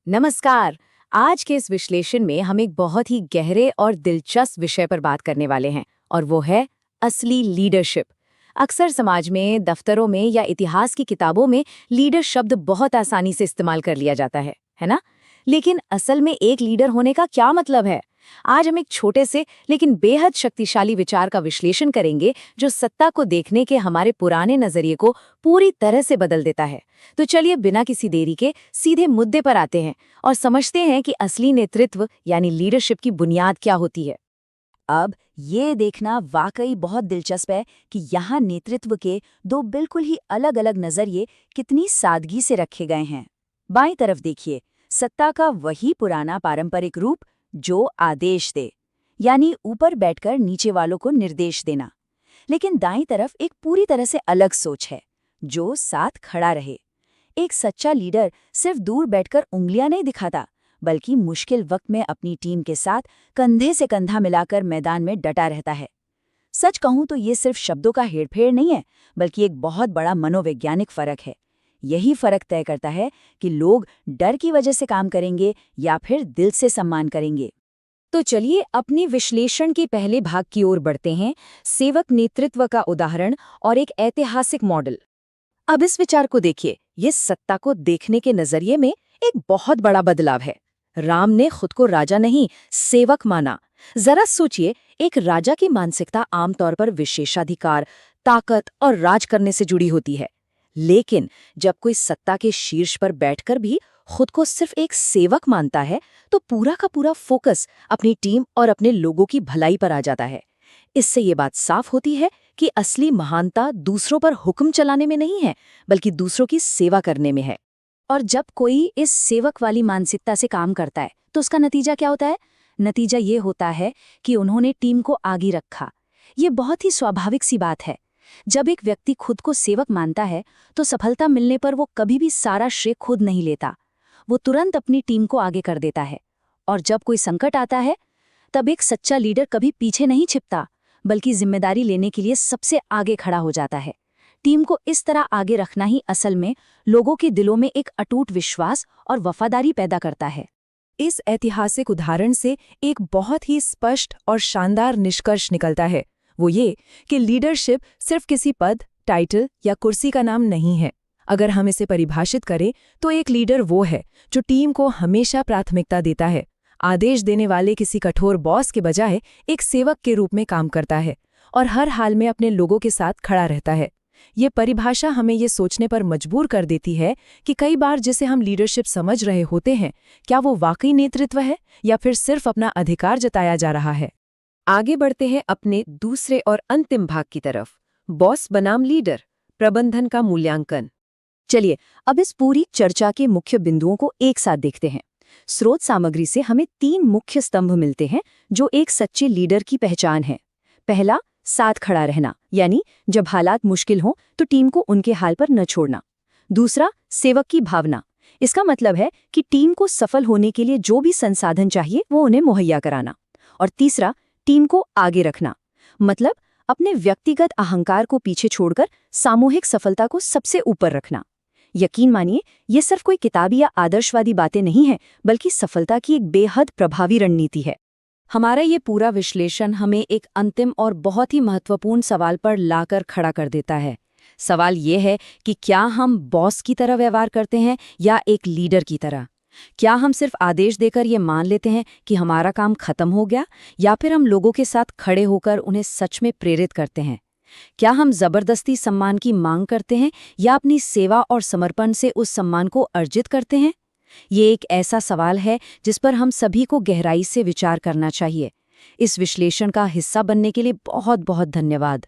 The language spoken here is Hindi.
नमस्कार। आज के इस विश्लेषण में हम एक बहुत ही गहरे और दिलचस्प विषय पर बात करने वाले हैं और वो है असली लीडरशिप। अक्सर समाज में, दफ्तरों में या इतिहास की किताबों में लीडर शब्द बहुत आसानी से इस्तेमाल कर लिया जाता है ना? लेकिन असल में एक लीडर होने का क्या मतलब है? आज हम एक छोटे से लेकिन बेहद शक्तिशाली विचार का विश्लेषण करेंगे जो सत्ता को देखने के हमारे पुराने नजरिए को पूरी तरह से बदल देता है। तो चलिए बिना किसी देरी के सीधे मुद्दे पर आते हैं और समझते हैं कि असली नेतृत्व यानी लीडरशिप की बुनियाद क्या होती है। अब ये देखना वाकई बहुत दिलचस्प है कि यहाँ नेतृत्व के दो बिल्कुल ही अलग अलग नजरिए कितनी सादगी से रखे गए हैं। बाईं तरफ देखिए, सत्ता का वही पुराना पारंपरिक रूप जो आदेश दे, यानी ऊपर बैठकर नीचे वालों को निर्देश देना। लेकिन दाईं तरफ एक पूरी तरह से अलग सोच है, जो साथ खड़ा रहे। एक सच्चा लीडर सिर्फ दूर बैठकर उंगलियां नहीं दिखाता, बल्कि मुश्किल वक्त में अपनी टीम के साथ कंधे से कंधा मिलाकर मैदान में डटा रहता है। सच कहूं तो ये सिर्फ शब्दों का हेरफेर नहीं है, बल्कि एक बहुत बड़ा मनोवैज्ञानिक फर्क है। यही फर्क तय करता है कि लोग डर की वजह से काम करेंगे या फिर दिल से सम्मान करेंगे। तो चलिए अपने विश्लेषण के पहले भाग की ओर बढ़ते हैं, सेवक नेतृत्व का उदाहरण और एक ऐतिहासिक मॉडल। अब इस विचार को देखिए, ये सत्ता को देखने के नजरिए में एक बहुत बड़ा बदलाव है। राम ने खुद को राजा नहीं, सेवक माना। जरा सोचिए, एक राजा की मानसिकता आमतौर पर विशेषाधिकार, ताकत और राज करने से जुड़ी होती है। लेकिन जब कोई सत्ता के शीर्ष पर बैठकर भी खुद को सिर्फ एक सेवक मानता है, तो पूरा का पूरा फोकस अपनी टीम और अपने लोगों की भलाई पर आ जाता है। इससे ये बात साफ होती है कि असली महानता दूसरों पर हुक्म चलाने में नहीं है, बल्कि दूसरों की सेवा करने में है। और जब कोई इस सेवक वाली मानसिकता से काम करता है, तो उसका नतीजा क्या होता है? नतीजा ये होता है कि उन्होंने टीम को आगे रखा। ये बहुत ही स्वाभाविक सी बात है। जब एक व्यक्ति खुद को सेवक मानता है, तो सफलता मिलने पर वो कभी भी सारा श्रेय खुद नहीं लेता। वो तुरंत अपनी टीम को आगे कर देता है। और जब कोई संकट आता है, तब एक सच्चा लीडर कभी पीछे नहीं छिपता, बल्कि जिम्मेदारी लेने के लिए सबसे आगे खड़ा हो जाता है। टीम को इस तरह आगे रखना ही असल में लोगों के दिलों में एक अटूट विश्वास और वफादारी पैदा करता है। इस ऐतिहासिक उदाहरण से एक बहुत ही स्पष्ट और शानदार निष्कर्ष निकलता है। वो ये कि लीडरशिप सिर्फ किसी पद, टाइटल या कुर्सी का नाम नहीं है। अगर हम इसे परिभाषित करें तो एक लीडर वो है जो टीम को हमेशा प्राथमिकता देता है, आदेश देने वाले किसी कठोर बॉस के बजाय एक सेवक के रूप में काम करता है और हर हाल में अपने लोगों के साथ खड़ा रहता है। ये परिभाषा हमें ये सोचने पर मजबूर कर देती है कि कई बार जिसे हम लीडरशिप समझ रहे होते हैं, क्या वो वाकई नेतृत्व है या फिर सिर्फ अपना अधिकार जताया जा रहा है। आगे बढ़ते हैं अपने दूसरे और अंतिम भाग की तरफ, बॉस बनाम लीडर, प्रबंधन का मूल्यांकन। चलिए अब इस पूरी चर्चा के मुख्य बिंदुओं को एक साथ देखते हैं। स्रोत सामग्री से हमें 3 मुख्य स्तंभ मिलते हैं जो एक सच्चे लीडर की पहचान है। पहला, साथ खड़ा रहना, यानी जब हालात मुश्किल हों तो टीम को उनके हाल पर न छोड़ना। दूसरा, सेवक की भावना। इसका मतलब है कि टीम को सफल होने के लिए जो भी संसाधन चाहिए वो उन्हें मुहैया कराना। और तीसरा, टीम को आगे रखना, मतलब अपने व्यक्तिगत अहंकार को पीछे छोड़कर सामूहिक सफलता को सबसे ऊपर रखना। यकीन मानिए, ये सिर्फ कोई किताबी या आदर्शवादी बातें नहीं हैं, बल्कि सफलता की एक बेहद प्रभावी रणनीति है। हमारा ये पूरा विश्लेषण हमें एक अंतिम और बहुत ही महत्वपूर्ण सवाल पर लाकर खड़ा कर देता है। सवाल ये है कि क्या हम बॉस की तरह व्यवहार करते हैं या एक लीडर की तरह? क्या हम सिर्फ आदेश देकर ये मान लेते हैं कि हमारा काम खत्म हो गया, या फिर हम लोगों के साथ खड़े होकर उन्हें सच में प्रेरित करते हैं? क्या हम जबरदस्ती सम्मान की मांग करते हैं या अपनी सेवा और समर्पण से उस सम्मान को अर्जित करते हैं? ये एक ऐसा सवाल है जिस पर हम सभी को गहराई से विचार करना चाहिए। इस विश्लेषण का हिस्सा बनने के लिए बहुत बहुत धन्यवाद।